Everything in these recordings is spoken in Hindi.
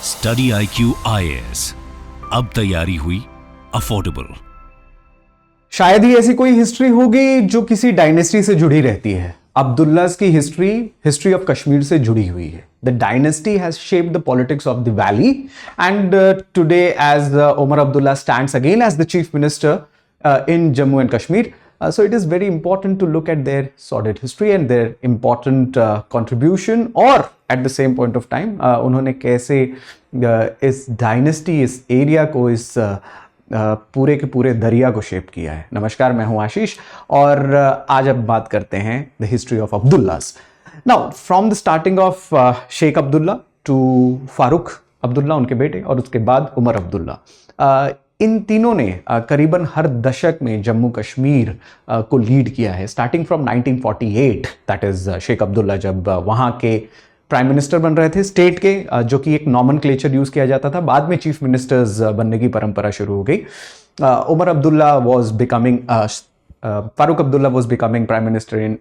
स्टडी IQ IAS, अब तैयारी हुई अफोर्डेबल। शायद ही ऐसी कोई हिस्ट्री होगी जो किसी डायनेस्टी से जुड़ी रहती है। अब्दुल्लास की हिस्ट्री ऑफ कश्मीर से जुड़ी हुई है। The dynasty has shaped the politics of the valley and today as Omar Abdullah stands again as the chief minister in Jammu and Kashmir. So it is very important to look at their sordid history and their important contribution, or at the same point of time उन्होंने कैसे इस डायनेस्टी, इस एरिया को, इस पूरे के पूरे दरिया को शेप किया है. नमस्कार, मैं हूं आशीष और आज अब बात करते हैं the history of Abdullahs. Now from the starting of Sheikh Abdullah to Farooq Abdullah, उनके बेटे, और उसके बाद उमर अब्दुल्ला, इन तीनों ने करीबन हर दशक में जम्मू कश्मीर को लीड किया है. Starting from 1948, that is Sheikh Abdullah जब वहाँ के प्राइम मिनिस्टर बन रहे थे स्टेट के, जो कि एक नॉमनक्लेचर यूज किया जाता था. बाद में चीफ मिनिस्टर्स बनने की परंपरा शुरू हो गई. Omar Abdullah was becoming Farooq Abdullah was becoming prime minister in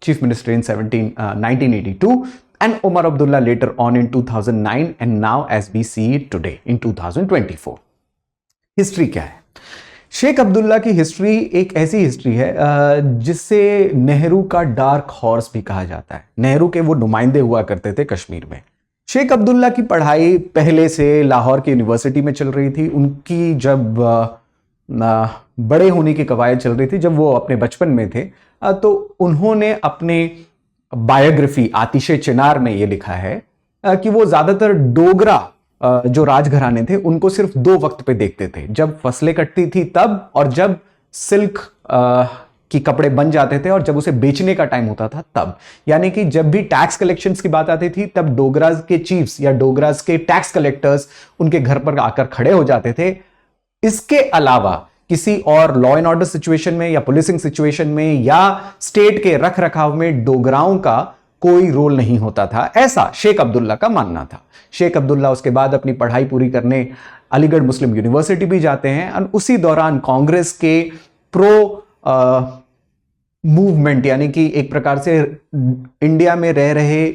chief minister in 1982 and Umar Abdullah later on in 2009 and now as we see it today in 2024. History क्या है? शेख अब्दुल्ला की हिस्ट्री एक ऐसी हिस्ट्री है जिससे नेहरू का डार्क हॉर्स भी कहा जाता है. नेहरू के वो नुमाइंदे हुआ करते थे कश्मीर में. शेख अब्दुल्ला की पढ़ाई पहले से लाहौर की यूनिवर्सिटी में चल रही थी. उनकी जब बड़े होने की कवायद चल रही थी, जब वो अपने बचपन में थे, तो उन्होंने अपने बायोग्राफी आतिशे चिनार में ये लिखा है कि वो ज्यादातर डोगरा जो राजघराने थे उनको सिर्फ दो वक्त पे देखते थे, जब फसलें कटती थी तब, और जब सिल्क की कपड़े बन जाते थे और जब उसे बेचने का टाइम होता था तब. यानी कि जब भी टैक्स कलेक्शंस की बात आती थी तब डोगराज के चीफ्स या डोगराज के टैक्स कलेक्टर्स उनके घर पर आकर खड़े हो जाते थे. इसके अलावा किसी और लॉ एंड ऑर्डर सिचुएशन में या पुलिसिंग सिचुएशन में या स्टेट के रख रखाव में डोगराओं का कोई रोल नहीं होता था, ऐसा शेख अब्दुल्ला का मानना था. शेख अब्दुल्ला उसके बाद अपनी पढ़ाई पूरी करने अलीगढ़ मुस्लिम यूनिवर्सिटी भी जाते हैं और उसी दौरान कांग्रेस के प्रो मूवमेंट, यानी कि एक प्रकार से इंडिया में रह रहे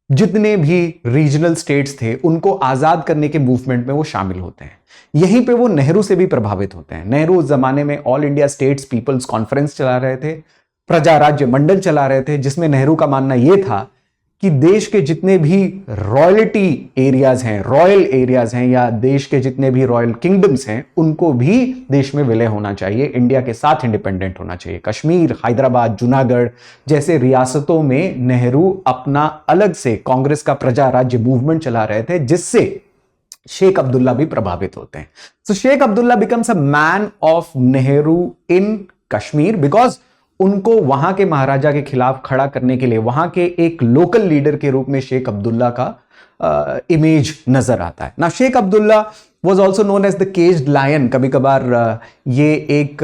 जितने भी रीजनल स्टेट्स थे उनको आजाद करने के मूवमेंट में वो शामिल होते हैं. यहीं पे वो नेहरू से भी प्रभावित होते हैं. नेहरू उस जमाने में All India States People's Conference चला रहे थे, प्रजा राज्य मंडल चला रहे थे, जिसमें नेहरू का मानना यह था कि देश के जितने भी रॉयल्टी एरियाज हैं, रॉयल एरियाज हैं, या देश के जितने भी रॉयल किंगडम्स हैं, उनको भी देश में विलय होना चाहिए, इंडिया के साथ इंडिपेंडेंट होना चाहिए. कश्मीर, हैदराबाद, जूनागढ़ जैसे रियासतों में नेहरू अपना अलग से कांग्रेस का प्रजा राज्य मूवमेंट चला रहे थे, जिससे शेख अब्दुल्ला भी प्रभावित होते हैं. So Sheikh Abdullah becomes a man of Nehru in Kashmir because उनको वहां के महाराजा के खिलाफ खड़ा करने के लिए वहां के एक लोकल लीडर के रूप में शेख अब्दुल्ला का इमेज नजर आता है. ना Sheikh Abdullah was also known as the caged lion. कभी कभार ये एक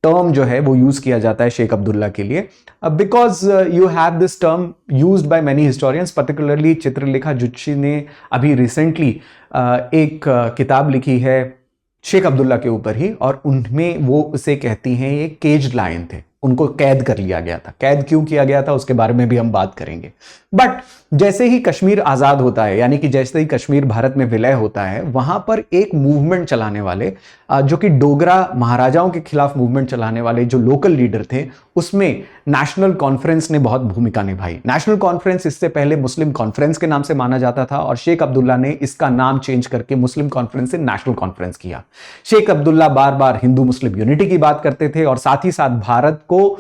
टर्म जो है वो यूज किया जाता है शेख अब्दुल्ला के लिए, because you have this term used by many historians, particularly Chitralekha जुच्ची ने अभी रिसेंटली एक किताब लिखी है शेख अब्दुल्ला के ऊपर ही, और उनमें वो उसे कहती हैं ये केज्ड लायन थे, उनको कैद कर लिया गया था. कैद क्यों किया गया था उसके बारे में भी हम बात करेंगे. बट जैसे ही कश्मीर आजाद होता है, यानी कि जैसे ही कश्मीर भारत में विलय होता है, वहां पर एक मूवमेंट चलाने वाले, जो कि डोगरा महाराजाओं के खिलाफ मूवमेंट चलाने वाले जो लोकल लीडर थे, उसमें नेशनल कॉन्फ्रेंस ने बहुत भूमिका निभाई. नेशनल कॉन्फ्रेंस इससे पहले मुस्लिम कॉन्फ्रेंस के नाम से माना जाता था, और शेख अब्दुल्ला ने इसका नाम चेंज करके मुस्लिम कॉन्फ्रेंस से नेशनल कॉन्फ्रेंस किया. शेख अब्दुल्ला बार बार हिंदू मुस्लिम यूनिटी की बात करते थे, और साथ ही साथ भारत को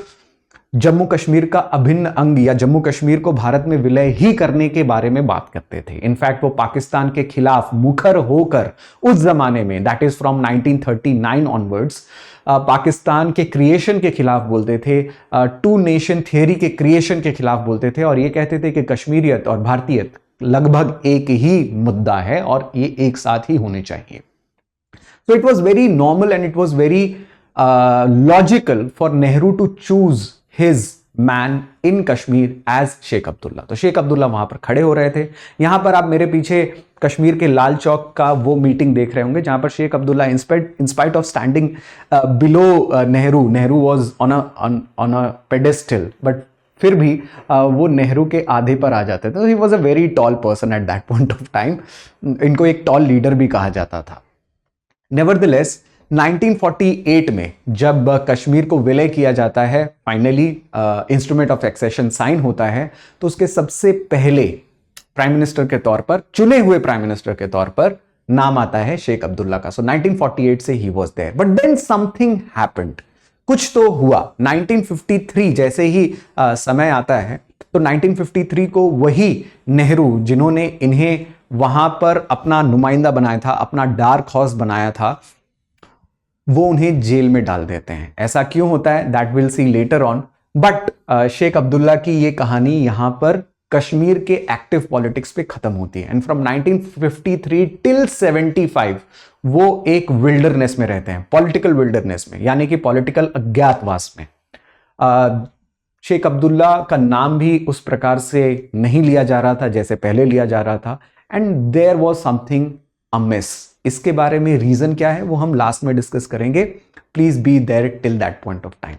जम्मू कश्मीर का अभिन्न अंग या जम्मू कश्मीर को भारत में विलय ही करने के बारे में बात करते थे. इनफैक्ट वो पाकिस्तान के खिलाफ मुखर होकर उस जमाने में, that is from 1939 onwards, Pakistan के क्रिएशन के खिलाफ बोलते थे, टू नेशन थियरी के क्रिएशन के खिलाफ बोलते थे, और ये कहते थे कि कश्मीरियत और भारतीयत लगभग एक ही मुद्दा है और ये एक साथ ही होने चाहिए. So it was very normal and it was very logical for Nehru to choose his man in Kashmir as Sheikh Abdullah. तो शेख अब्दुल्ला वहां पर खड़े हो रहे थे. यहां पर आप मेरे पीछे कश्मीर के लाल चौक का वो मीटिंग देख रहे होंगे जहां पर Sheikh Abdullah in spite of standing below Nehru was on a pedestal, but फिर भी वो नेहरू के आधे पर आ जाते थे। तो he was a very tall person at that point of time. इनको एक टॉल लीडर भी कहा जाता था। नेवरदलेस 1948 में जब कश्मीर को विलय किया जाता है, finally instrument of accession sign होता है, तो उसके सबसे पहले प्राइम मिनिस्टर के तौर पर, चुने हुए प्राइम मिनिस्टर के तौर पर नाम आता है शेख अब्दुल्ला का। सो 1948 से ही was there, but then something happened, कुछ तो हुआ। 1953 जैसे ही समय आता है, तो 1953 को वही नेहरू जिन्होंने इन्हें वहां पर अपना नुमाइंदा बनाया था, अपना डार्क हॉर्स बनाया था, वो उन्हें जेल में डाल देते हैं। ऐसा क्यों होता है, that will see later on. But Sheikh Abdullah की ये कहानी यहां पर कश्मीर के एक्टिव पॉलिटिक्स पे खत्म होती है। एंड फ्रॉम 1953 टिल 75 वो एक विल्डरनेस में रहते हैं, पॉलिटिकल विल्डरनेस में, यानी कि पॉलिटिकल अज्ञातवास में। शेख अब्दुल्ला का नाम भी उस प्रकार से नहीं लिया जा रहा था जैसे पहले लिया जा रहा था। And there was something amiss. इसके बारे में रीजन क्या है वो हम लास्ट में डिस्कस करेंगे। Please be there till that point of time.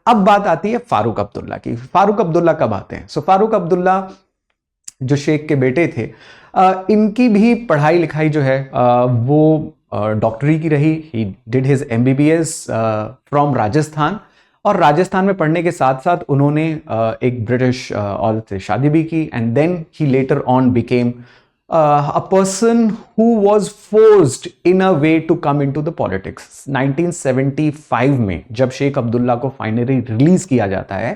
अब बात आती है फारूक अब्दुल्ला की। फारूक अब्दुल्ला कब आते हैं? सो फारूक अब्दुल्ला जो शेख के बेटे थे, इनकी भी पढ़ाई लिखाई जो है वो डॉक्टरी की रही। He did his MBBS from Rajasthan, और राजस्थान में पढ़ने के साथ साथ उन्होंने एक ब्रिटिश औरत से शादी भी की। And then he later on became a person who was forced in a way to come into the politics. 1975 में जब शेख अब्दुल्ला को फाइनली रिलीज किया जाता है,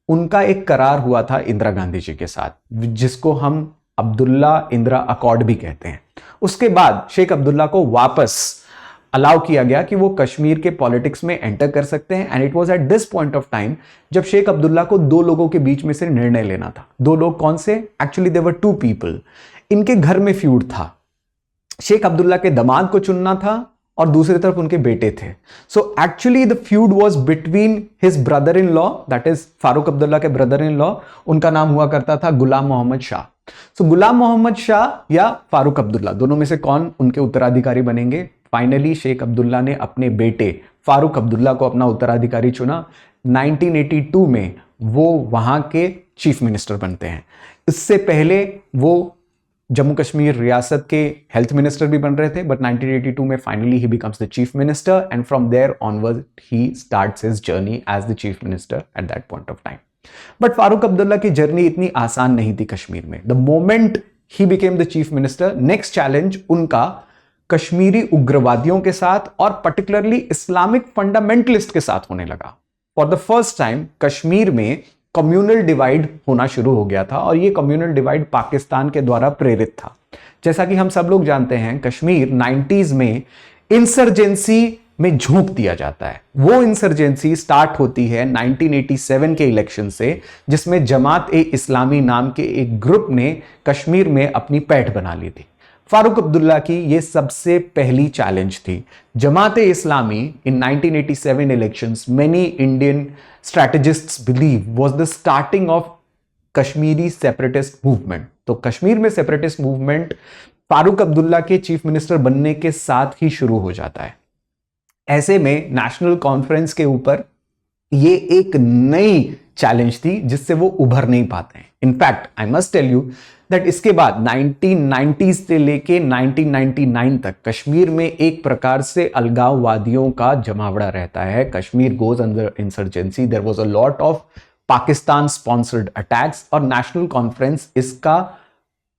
उनका एक करार हुआ था इंदिरा गांधी जी के साथ, जिसको हम अब्दुल्ला इंदिरा अकॉर्ड भी कहते हैं। उसके बाद शेख अब्दुल्ला को वापस अलाउ किया गया कि वो कश्मीर के पॉलिटिक्स में एंटर कर सकते हैं। And it was at this point of time जब शेख अब्दुल्ला को दो लोगों के बीच में से निर्णय लेना था। दो लोग कौन से? Actually there were two people. इनके घर में फ्यूड था। शेख अब्दुल्ला के दामाद को चुनना था और दूसरी तरफ उनके बेटे थे। So actually the feud was between his brother in law, that is Farooq Abdullah के ब्रदर इन लॉ, उनका नाम हुआ करता था गुलाम मोहम्मद शाह। सो गुलाम मोहम्मद शाह या फारूक अब्दुल्ला, दोनों में से कौन उनके उत्तराधिकारी बनेंगे? फाइनली शेख अब्दुल्ला ने अपने बेटे फारूक अब्दुल्ला को अपना उत्तराधिकारी चुना। 1982 में वो वहां के चीफ मिनिस्टर बनते हैं। इससे पहले वो जम्मू कश्मीर रियासत के हेल्थ मिनिस्टर भी बन रहे थे, बट 1982 में finally he becomes the chief minister. And from there onward he starts his journey as the chief minister at that point of time. But Farooq Abdullah की जर्नी इतनी आसान नहीं थी कश्मीर में। The moment he became the chief minister, next challenge उनका कश्मीरी उग्रवादियों के साथ और पर्टिकुलरली इस्लामिक फंडामेंटलिस्ट के साथ होने लगा। For the first time Kashmir में कम्युनल डिवाइड होना शुरू हो गया था, और ये कम्युनल डिवाइड पाकिस्तान के द्वारा प्रेरित था। जैसा कि हम सब लोग जानते हैं, कश्मीर 90s में इंसर्जेंसी में झोंक दिया जाता है। वो इंसर्जेंसी स्टार्ट होती है 1987 के इलेक्शन से, जिसमें जमात ए इस्लामी नाम के एक ग्रुप ने कश्मीर में अपनी पैठ बना ली थी। फारूक अब्दुल्ला की ये सबसे पहली चैलेंज थी। जमात ए इस्लामी इन 1987 elections, many Indian strategists believe was the starting of Kashmiri separatist movement. तो कश्मीर में सेपरेटिस्ट मूवमेंट फारूक अब्दुल्ला के चीफ मिनिस्टर बनने के साथ ही शुरू हो जाता है। ऐसे में नेशनल कॉन्फ्रेंस के ऊपर ये एक नई चैलेंज थी जिससे वो उभर नहीं पाते हैं। In fact I must tell you that इसके बाद 1990s से लेके 1999 तक कश्मीर में एक प्रकार से अलगाववादियों का जमावड़ा रहता है। Kashmir goes under insurgency, there was a lot of Pakistan sponsored attacks, और नेशनल कॉन्फ्रेंस इसका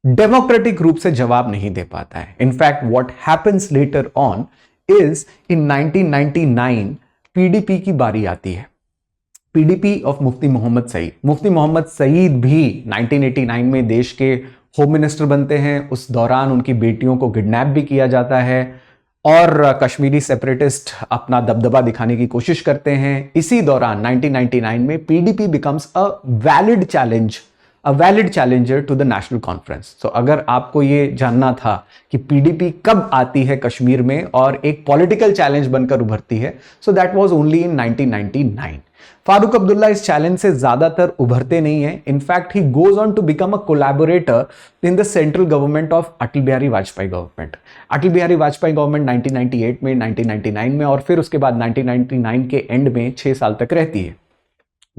डेमोक्रेटिक रूप से जवाब नहीं दे पाता है। In fact what happens later on is in 1999 PDP की बारी आती है। PDP of Mufti Mohammad Sayeed. मुफ्ती मोहम्मद सईद भी 1989 में देश के होम मिनिस्टर बनते हैं। उस दौरान उनकी बेटियों को किडनैप भी किया जाता है और कश्मीरी सेपरेटिस्ट अपना दबदबा दिखाने की कोशिश करते हैं। इसी दौरान 1999 में PDP becomes a valid challenger to the National Conference. So अगर आपको ये जानना था कि PDP कब आती है कश्मीर में और एक पॉलिटिकल चैलेंज बनकर उभरती है, so that was only in 1999। Farooq Abdullah इस चैलेंज से ज्यादातर उभरते नहीं है। In fact he goes on to become a collaborator in the central government of Atal Bihari Vajpayee government. Atal Bihari Vajpayee government 1998 में, 1999 में और फिर उसके बाद 1999 के एंड में 6 साल तक रहती है।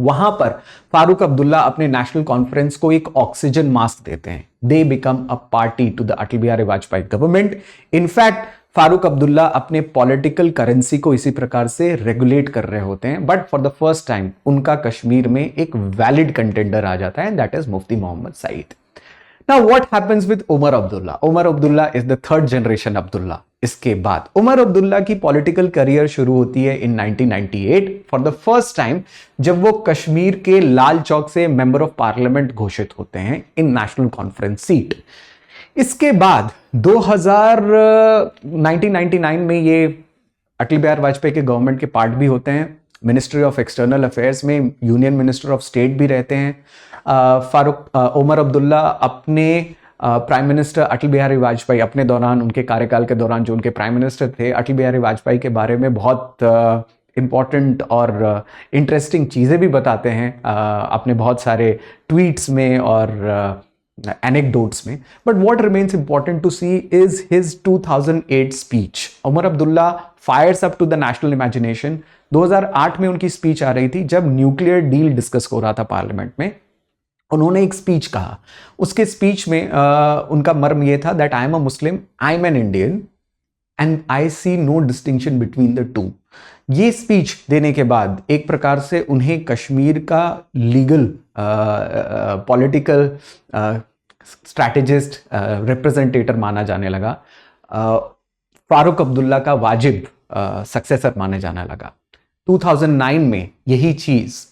वहां पर फारूक अब्दुल्ला अपने नेशनल कॉन्फ्रेंस को एक ऑक्सीजन मास्क देते हैं. They become a party to the Atal Bihari Vajpayee government. In fact Farooq Abdullah अपने पॉलिटिकल करेंसी को इसी प्रकार से रेगुलेट कर रहे होते हैं, but for the first time उनका कश्मीर में एक वैलिड कंटेंडर आ जाता है, that is Mufti Mohammad Sayeed. Now what happens with Omar Abdullah? Omar Abdullah is the third generation Abdullah. इसके बाद उमर अब्दुल्ला की पॉलिटिकल करियर शुरू होती है इन 1998 फॉर द फर्स्ट टाइम, जब वो कश्मीर के लाल चौक से मेंबर ऑफ पार्लियामेंट घोषित होते हैं इन नेशनल कॉन्फ्रेंस सीट. इसके बाद 1999 में ये अटल बिहारी वाजपेयी के गवर्नमेंट के पार्ट भी होते हैं. मिनिस्ट्री ऑफ एक्सटर्नल अफेयर्स में यूनियन मिनिस्टर ऑफ स्टेट भी रहते हैं. उमर अब्दुल्ला अपने प्राइम मिनिस्टर अटल बिहारी वाजपेयी अपने दौरान, उनके कार्यकाल के दौरान जो उनके प्राइम मिनिस्टर थे, अटल बिहारी वाजपेयी के बारे में बहुत इंपॉर्टेंट और इंटरेस्टिंग चीज़ें भी बताते हैं अपने बहुत सारे ट्वीट्स में और एनेक्डोट्स में. But what remains important to see is his 2008 speech. Omar Abdullah fires up to the national imagination. 2008 में उनकी स्पीच आ रही थी जब न्यूक्लियर डील डिस्कस हो रहा था पार्लियामेंट में. उन्होंने एक स्पीच कहा. उसके स्पीच में उनका मर्म यह था that I am a Muslim, I am an Indian and I see no distinction between the two. ये स्पीच देने के बाद एक प्रकार से उन्हें कश्मीर का लीगल पॉलिटिकल स्ट्रैटेजिस्ट रिप्रेजेंटेटर माना जाने लगा. फारूक अब्दुल्ला का वाजिब सक्सेसर माने जाने लगा. 2009 में यही चीज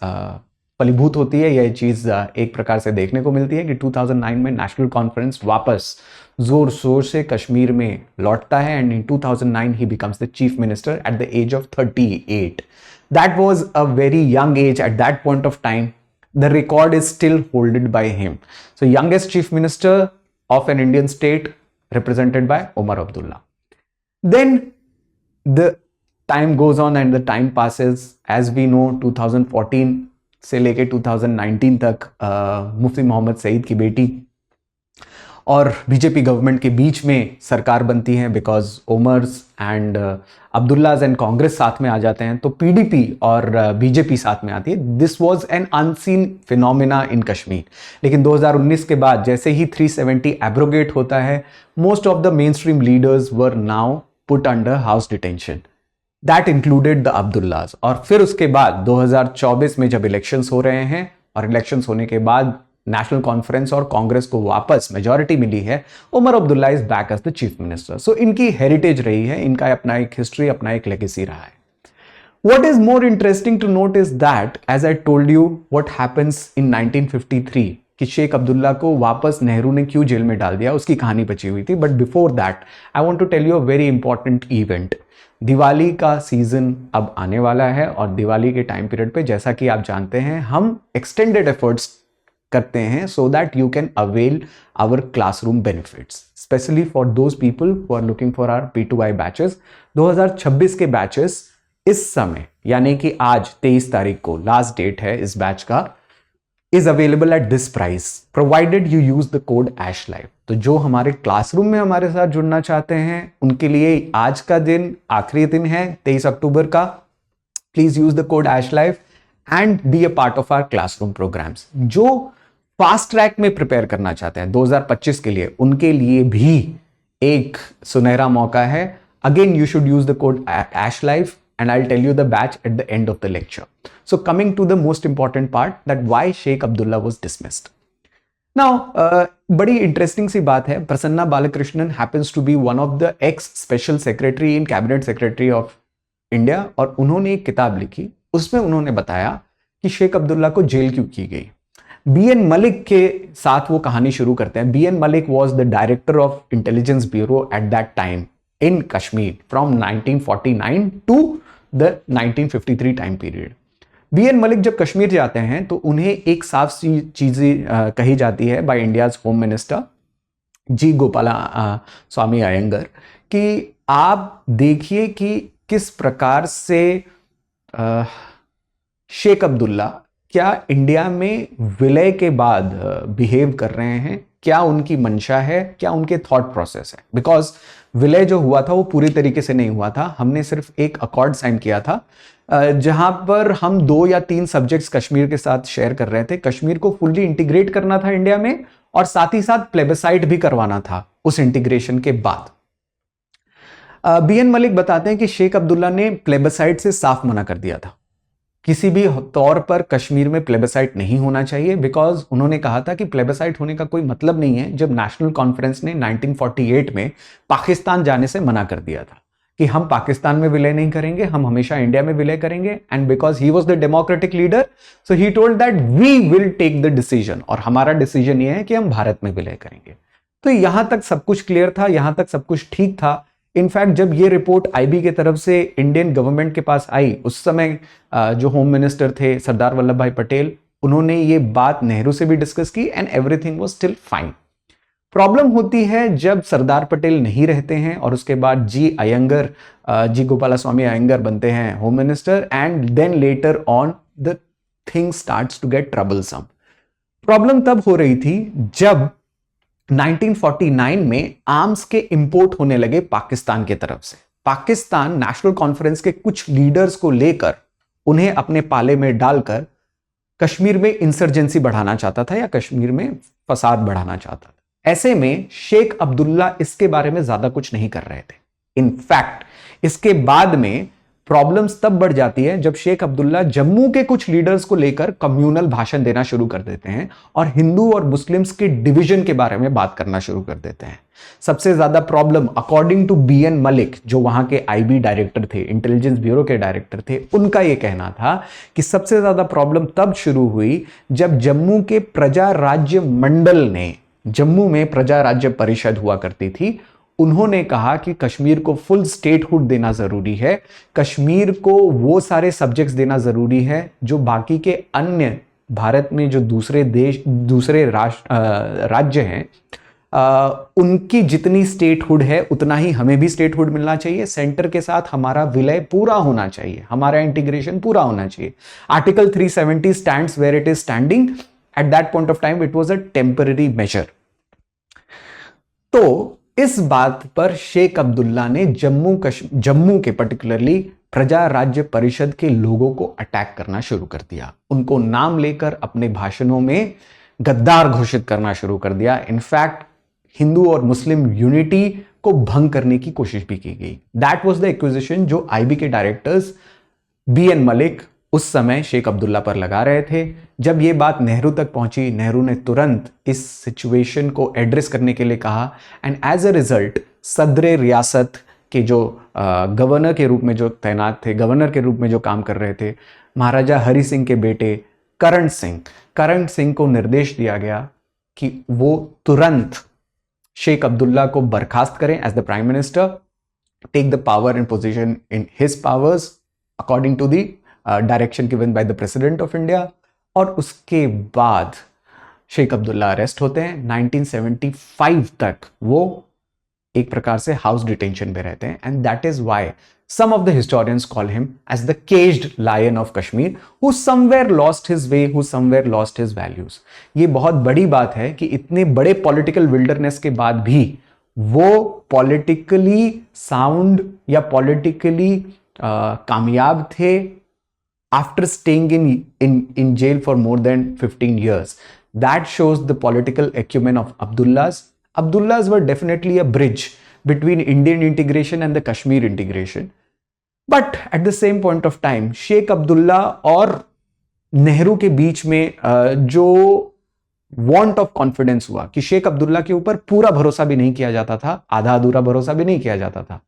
फलीभूत होती है. यह चीज एक प्रकार से देखने को मिलती है कि 2009 में नेशनल कॉन्फ्रेंस वापस जोर शोर से कश्मीर में लौटता है and in 2009 he becomes the chief minister at the age of 38. That was a very young age at that point of time. The record is still holded by him. So youngest chief minister of an Indian state represented by Omar Abdullah. Then the time goes on and the time passes. As we know, 2014 से लेके 2019 तक मुफ्ती मोहम्मद सईद की बेटी और बीजेपी गवर्नमेंट के बीच में सरकार बनती है because ओमर्स and Abdullah's and Congress साथ में आ जाते हैं, तो पीडीपी और बीजेपी साथ में आती है. This was an unseen phenomena in Kashmir. लेकिन 2019 के बाद जैसे ही 370 एब्रोगेट होता है, most of the mainstream leaders were now put under house detention. That included the Abdullahs. और फिर उसके बाद 2024 में जब इलेक्शंस हो रहे हैं और इलेक्शंस होने के बाद नेशनल कॉन्फ्रेंस और कांग्रेस को वापस मेजॉरिटी मिली है, Omar Abdullah is back as the chief minister. So इनकी हेरिटेज रही है, इनका अपना एक हिस्ट्री, अपना एक लेगेसी रहा है. What is more interesting to note is that, as I told you, what happens in 1953 कि शेख अब्दुल्ला को वापस नेहरू ने क्यों जेल में डाल दिया, उसकी कहानी बची हुई थी. But before that I want to tell you a very important event. Diwali का सीजन अब आने वाला है और दिवाली के टाइम पीरियड पे, जैसा कि आप जानते हैं, हम एक्सटेंडेड एफर्ट्स करते हैं so that you can avail our classroom benefits, specially for those people who are looking for our P2I batches. 2026 के बैचेस इस समय, यानी कि आज 23 तारीख को लास्ट डेट है इस बैच का, is available at this price provided you use the code ASHLIVE. तो जो हमारे क्लासरूम में हमारे साथ जुड़ना चाहते हैं उनके लिए आज का दिन आखिरी दिन है, 23 अक्टूबर का. Please use the code ASHLIVE and be a part of our classroom programmes. जो फास्ट ट्रैक में प्रिपेयर करना चाहते हैं 2025 के लिए, उनके लिए भी एक सुनहरा मौका है. Again you should use the code ASHLIVE and I'll tell you the batch at the end of the lecture. So coming to the most important part, that why Sheikh Abdullah was dismissed. Now, बड़ी इंटरेस्टिंग सी बात है. Prasanna Balakrishnan happens to be one of the ex-special secretary in cabinet secretary of India, और उन्होंने एक किताब लिखी. उसमें उन्होंने बताया कि शेख अब्दुल्ला को जेल क्यों की गई. BN मलिक के साथ वो कहानी शुरू करते हैं. BN Malik was the director of intelligence bureau at that time in Kashmir from 1949 to the 1953 time period. BN Malik जब कश्मीर जाते हैं तो उन्हें एक साफ सी चीज़ें कही जाती है बाय इंडियाज होम मिनिस्टर जी गोपाला स्वामी अयंगर कि आप देखिए कि किस प्रकार से शेख अब्दुल्ला क्या इंडिया में विलय के बाद बिहेव कर रहे हैं, क्या उनकी मंशा है, क्या उनके थॉट प्रोसेस है. बिकॉज विलय जो हुआ था वो पूरी तरीके से नहीं हुआ था. हमने सिर्फ एक अकॉर्ड साइन किया था जहां पर हम 2 या 3 सब्जेक्ट्स कश्मीर के साथ शेयर कर रहे थे। कश्मीर को फुल्ली इंटीग्रेट करना था इंडिया में और साथ ही साथ प्लेबिसाइट भी करवाना था उस इंटीग्रेशन के बाद। बीएन मलिक बताते हैं कि शेख अब्दुल्ला ने प्लेबिसाइट से साफ मना कर दिया था। किसी भी तौर पर कश्मीर में प्लेबिसाइट नहीं होना चाहिए, बिकॉज उन्होंने कहा था कि प्लेबिसाइट होने का कोई मतलब नहीं है। जब नेशनल कॉन्फ्रेंस ने 1948 में पाकिस्तान जाने से मना कर दिया था कि हम पाकिस्तान में विलय नहीं करेंगे, हम हमेशा इंडिया में विलय करेंगे, and because he was the democratic leader so he told that we will take the decision, और हमारा डिसीजन ये है कि हम भारत में विलय करेंगे। तो यहां तक सब कुछ क्लियर था, यहां तक सब कुछ ठीक था। इनफैक्ट जब ये रिपोर्ट आईबी की तरफ से इंडियन गवर्नमेंट के पास आई, उस समय जो होम मिनिस्टर थे सरदार वल्लभ भाई पटेल, उन्होंने ये बात नेहरू से भी डिस्कस की and everything was still fine. Problem होती है जब सरदार पटेल नहीं रहते हैं और उसके बाद जी गोपालास्वामी अयंगर बनते हैं home minister, and then later on the thing starts to get troublesome. Problem तब हो रही थी जब 1949 में आर्म्स के इंपोर्ट होने लगे पाकिस्तान के तरफ से। पाकिस्तान नेशनल कॉन्फ्रेंस के कुछ लीडर्स को लेकर उन्हें अपने पाले में डालकर कश्मीर में इंसर्जेंसी बढ़ाना चाहता था या कश्मीर में फसाद बढ़ाना चाहता था। ऐसे में शेख अब्दुल्ला इसके बारे में ज्यादा कुछ नहीं कर रहे थे। इनफैक्ट इसके बाद में प्रॉब्लम्स तब बढ़ जाती है जब शेख अब्दुल्ला जम्मू के कुछ लीडर्स को लेकर कम्युनल भाषण देना शुरू कर देते हैं और हिंदू और मुस्लिम्स के डिवीजन के बारे में बात करना शुरू कर देते हैं। सबसे ज्यादा problem according to B N Malik, जो वहां के आईबी डायरेक्टर थे, इंटेलिजेंस ब्यूरो के डायरेक्टर थे, उनका यह कहना था कि सबसे ज्यादा प्रॉब्लम तब शुरू हुई जब जम्मू के प्रजा राज्य मंडल ने, जम्मू में प्रजा राज्य परिषद हुआ करती थी, उन्होंने कहा कि कश्मीर को फुल स्टेटहुड देना जरूरी है, कश्मीर को वो सारे सब्जेक्ट्स देना जरूरी है जो बाकी के अन्य भारत में जो दूसरे राज्य हैं उनकी जितनी स्टेटहुड है उतना ही हमें भी स्टेटहुड मिलना चाहिए। सेंटर के साथ हमारा विलय पूरा होना चाहिए, हमारा इंटीग्रेशन पूरा होना चाहिए। Article 370 stands where it is standing, at that point of time it was a temporary measure. तो इस बात पर शेख अब्दुल्ला ने जम्मू के पर्टिकुलरली प्रजा राज्य परिषद के लोगों को अटैक करना शुरू कर दिया। उनको नाम लेकर अपने भाषणों में गद्दार घोषित करना शुरू कर दिया। इनफैक्ट हिंदू और मुस्लिम यूनिटी को भंग करने की कोशिश भी की गई। दैट वाज द एक्विजिशन जो आईबी के डायरेक्टर्स बीएन मलिक उस समय शेख अब्दुल्ला पर लगा रहे थे। जब यह बात नेहरू तक पहुंची, नेहरू ने तुरंत इस सिचुएशन को एड्रेस करने के लिए कहा, एंड एज अ रिजल्ट सदरे रियासत के जो गवर्नर के रूप में जो तैनात थे, गवर्नर के रूप में जो काम कर रहे थे, महाराजा हरि सिंह के बेटे करण सिंह को निर्देश दिया गया कि वो तुरंत शेख अब्दुल्ला को बर्खास्त करें as the prime minister, take the power and position in his powers according to the direction given by the president of India. और उसके बाद शेख अब्दुल्ला अरेस्ट होते हैं। 1975 तक वो एक प्रकार से हाउस डिटेंशन में रहते हैं, and that is why some of the historians call him as the caged lion of Kashmir, who somewhere lost his way, who somewhere lost his values। ये बहुत बड़ी बात है कि इतने बड़े पॉलिटिकल विल्डरनेस के बाद भी वो पॉलिटिकली साउंड या पॉलिटिकली कामयाब थे after staying in jail for more than 15 years. That shows the political acumen of Abdullahs. Abdullahs were definitely a bridge between Indian integration and the Kashmir integration. But at the same point of time, Sheikh Abdullah और नेहरू के बीच में जो want of confidence हुआ कि शेख अब्दुल्ला के ऊपर पूरा भरोसा भी नहीं किया जाता था, आधा अधूरा भरोसा भी नहीं किया जाता था।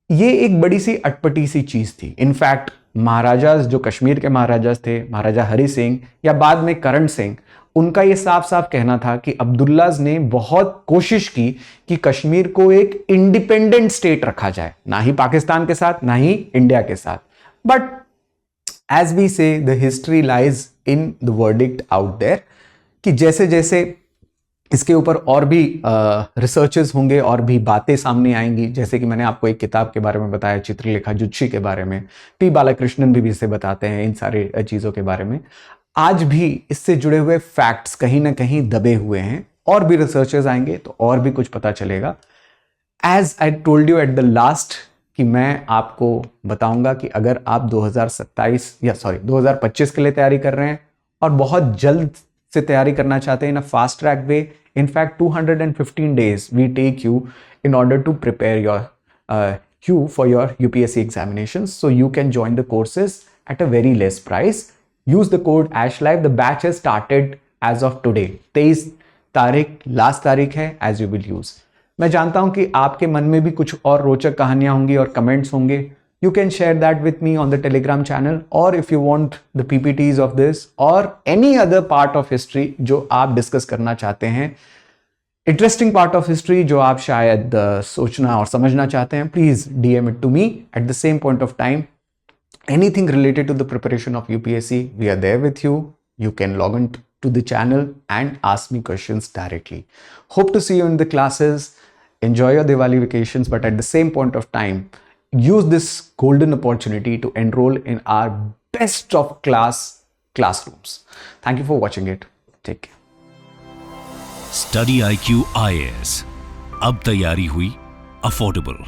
ये एक बड़ी सी अटपटी सी चीज थी। इनफैक्ट महाराजाज जो कश्मीर के महाराजाज थे, महाराजा हरि सिंह या बाद में करण सिंह, उनका ये साफ साफ कहना था कि अब्दुल्लाज ने बहुत कोशिश की कि कश्मीर को एक इंडिपेंडेंट स्टेट रखा जाए, ना ही पाकिस्तान के साथ ना ही इंडिया के साथ। But as we say the history lies in the verdict out there, कि जैसे जैसे इसके ऊपर और भी रिसर्चेस होंगे और भी बातें सामने आएंगी, जैसे कि मैंने आपको एक किताब के बारे में बताया, चित्रलेखा जुत्शी के बारे में, पी बालाकृष्णन भी इसे बताते हैं, इन सारी चीज़ों के बारे में। आज भी इससे जुड़े हुए फैक्ट्स कहीं ना कहीं दबे हुए हैं, और भी रिसर्चेस आएंगे तो और भी कुछ पता चलेगा। As I told you at the last कि मैं आपको बताऊंगा कि अगर आप 2025 के लिए तैयारी कर रहे हैं और बहुत जल्द से तैयारी करना चाहते हैं in a fast track way, in fact 215 days we take you in order to prepare you for your UPSC examinations. So you can join the courses at a very less price. Use the code ASHLIVE. The batch has started as of today. 23 तारीख लास्ट तारीख है as you will use. मैं जानता हूं कि आपके मन में भी कुछ और रोचक कहानियां होंगी और कमेंट्स होंगे. You can share that with me on the Telegram channel, or if you want the PPTs of this or any other part of history जो आप डिस्कस करना चाहते हैं, इंटरेस्टिंग पार्ट ऑफ हिस्ट्री जो आप शायद सोचना और समझना चाहते हैं, please DM it to me at the same point of time. Anything related to the preparation of UPSC, we are there with you. You can log on to the channel and ask me questions directly. Hope to see you in the classes. Enjoy your Diwali vacations, but at the same point of time, use this golden opportunity to enroll in our best of classrooms. Thank you for watching it. Take care. Study IQ IAS. अब तैयारी हुई अफोर्डेबल.